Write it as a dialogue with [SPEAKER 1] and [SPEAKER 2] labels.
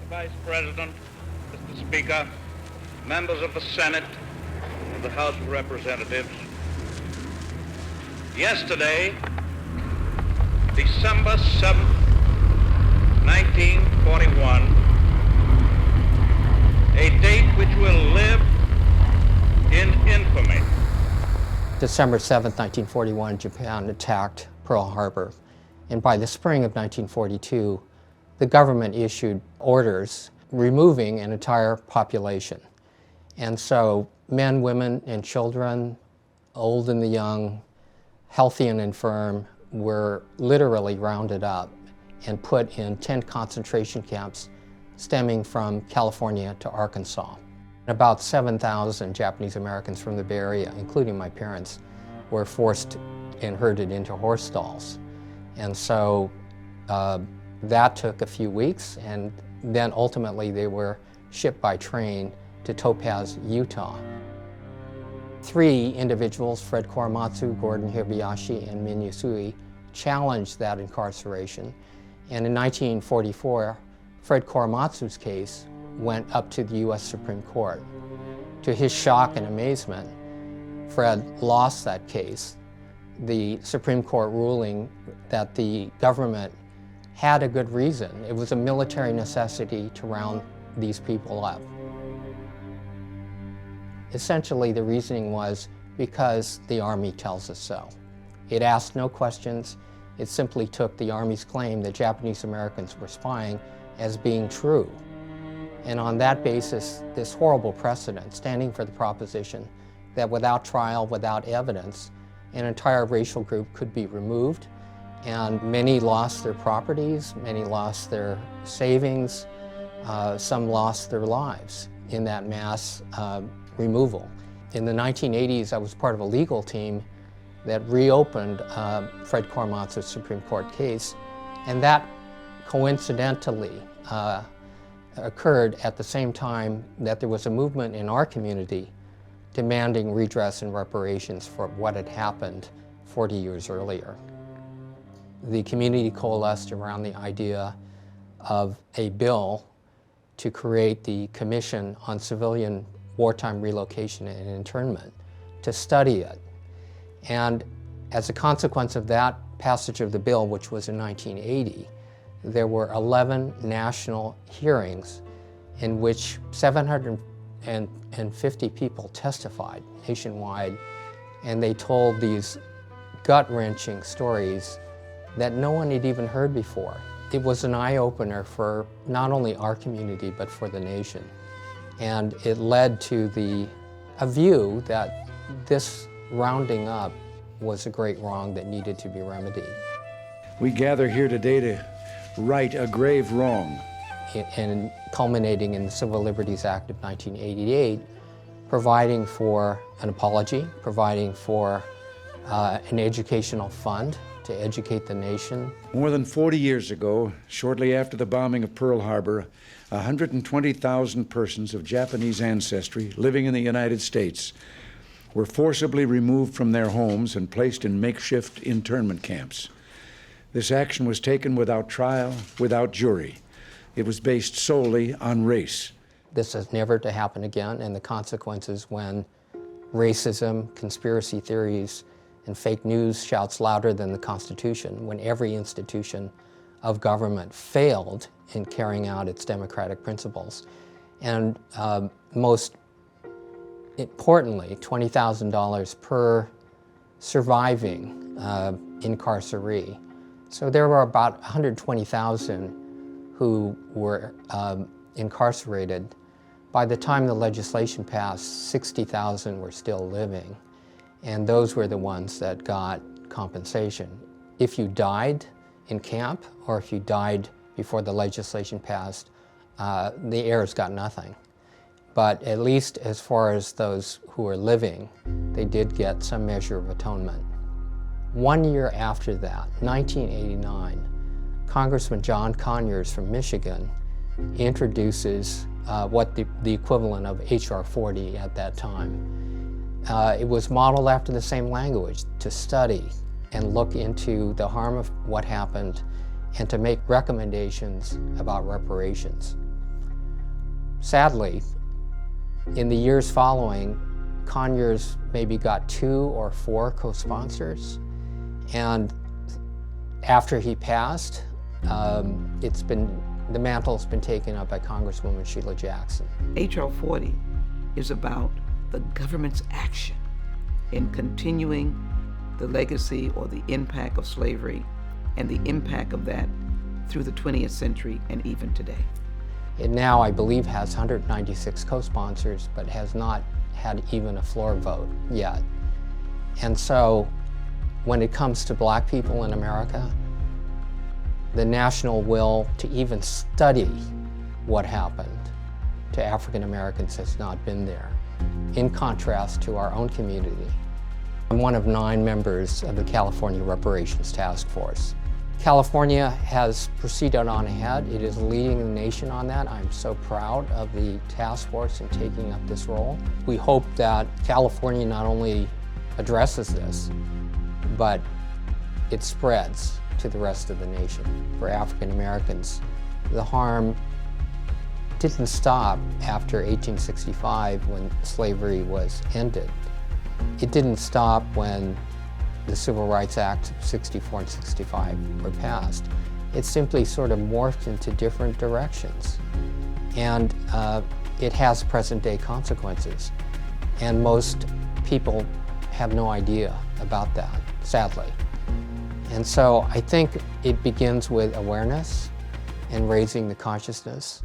[SPEAKER 1] Vice President, Mr. Speaker, members of the Senate and the House of Representatives. Yesterday, December 7th, 1941, a date which will live in infamy.
[SPEAKER 2] December 7th, 1941, Japan attacked Pearl Harbor. And by the spring of 1942, the government issued orders removing an entire population. And so men, women, and children, old and the young, healthy and infirm, were literally rounded up and put in 10 concentration camps stemming from California to Arkansas. About 7,000 Japanese Americans from the Bay Area, including my parents, were forced and herded into horse stalls. And so that took a few weeks, and then ultimately they were shipped by train to Topaz, Utah. 3 individuals, Fred Korematsu, Gordon Hibayashi, and Min Yusui, challenged that incarceration. And in 1944, Fred Korematsu's case went up to the U.S. Supreme Court. To his shock and amazement, Fred lost that case, the Supreme Court ruling that the government had a good reason. It was a military necessity to round these people up. Essentially, the reasoning was because the Army tells us so. It asked no questions. It simply took the Army's claim that Japanese Americans were spying as being true. And on that basis, this horrible precedent, standing for the proposition that without trial, without evidence, an entire racial group could be removed, and many lost their properties, many lost their savings, some lost their lives in that mass removal. In the 1980s, I was part of a legal team that reopened Fred Korematsu's Supreme Court case, and that coincidentally occurred at the same time that there was a movement in our community demanding redress and reparations for what had happened 40 years earlier. The community coalesced around the idea of a bill to create the Commission on Civilian Wartime Relocation and Internment, to study it. And as a consequence of that passage of the bill, which was in 1980, there were 11 national hearings in which 750 people testified nationwide, and they told these gut-wrenching stories that no one had even heard before. It was an eye-opener for not only our community, but for the nation. And it led to a view that this rounding up was a great wrong that needed to be remedied.
[SPEAKER 3] We gather here today to right a grave wrong.
[SPEAKER 2] And culminating in the Civil Liberties Act of 1988, providing for an apology, providing for an educational fund to educate the nation.
[SPEAKER 3] More than 40 years ago, shortly after the bombing of Pearl Harbor, 120,000 persons of Japanese ancestry living in the United States were forcibly removed from their homes and placed in makeshift internment camps. This action was taken without trial, without jury. It was based solely on race.
[SPEAKER 2] This is never to happen again, and the consequences when racism, conspiracy theories, and fake news shouts louder than the Constitution, when every institution of government failed in carrying out its democratic principles. And most importantly, $20,000 per surviving incarceree. So there were about 120,000 who were incarcerated. By the time the legislation passed, 60,000 were still living. And those were the ones that got compensation. If you died in camp, or if you died before the legislation passed, the heirs got nothing. But at least as far as those who were living, they did get some measure of atonement. 1 year after that, 1989, Congressman John Conyers from Michigan introduces what the equivalent of H.R. 40 at that time. It was modeled after the same language, to study and look into the harm of what happened and to make recommendations about reparations. Sadly, in the years following, Conyers maybe got 2 or 4 co-sponsors, and after he passed, the mantle's been taken up by Congresswoman Sheila Jackson.
[SPEAKER 4] H.R. 40 is about the government's action in continuing the legacy or the impact of slavery and the impact of that through the 20th century and even today.
[SPEAKER 2] It now, I believe, has 196 co-sponsors, but has not had even a floor vote yet. And so, when it comes to black people in America, the national will to even study what happened to African Americans has not been there, in contrast to our own community. I'm one of 9 members of the California Reparations Task Force. California has proceeded on ahead. It is leading the nation on that. I'm so proud of the task force in taking up this role. We hope that California not only addresses this, but it spreads to the rest of the nation. For African Americans, the harm didn't stop after 1865 when slavery was ended. It didn't stop when the Civil Rights Acts of 64 and 65 were passed. It simply sort of morphed into different directions. And it has present-day consequences. And most people have no idea about that, sadly. And so I think it begins with awareness and raising the consciousness.